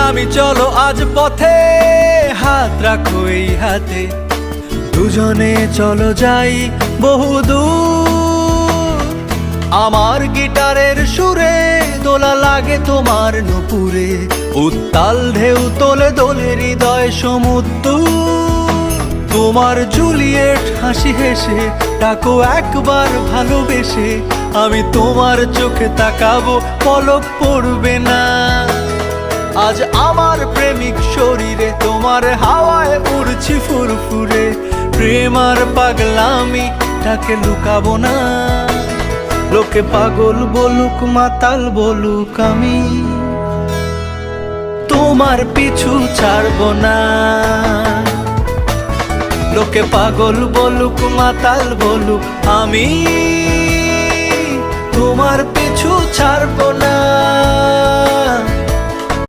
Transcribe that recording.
আমি চলো আজ পথে, হাত রাখো এই হাতে, দুজনে চলো যাই বহুদূর। আমার গিটারের সুরে দোলা লাগে তোমার নুপুরে, উত্তাল ঢেউ তোলে দোলে হৃদয় সমুদ্র। তোমার জুলিয়েট হাসি হেসে ডাকো একবার ভালোবেসে, আমি তোমার চোখে তাকাবো পলক পড়বে না। আজ আমার প্রেমিক শরীরে তোমার হাওয়ায় উড়ছি ফুরফুরে, প্রেম আর পাগলামি তাকে লুকাবো না। লোকে পাগল বলুক মাতাল বলুক, আমি তোমার পিছু ছাড়বো না। লোকে পাগল বলুক মাতাল বলুক, আমি তোমার পিছু ছাড়বো না।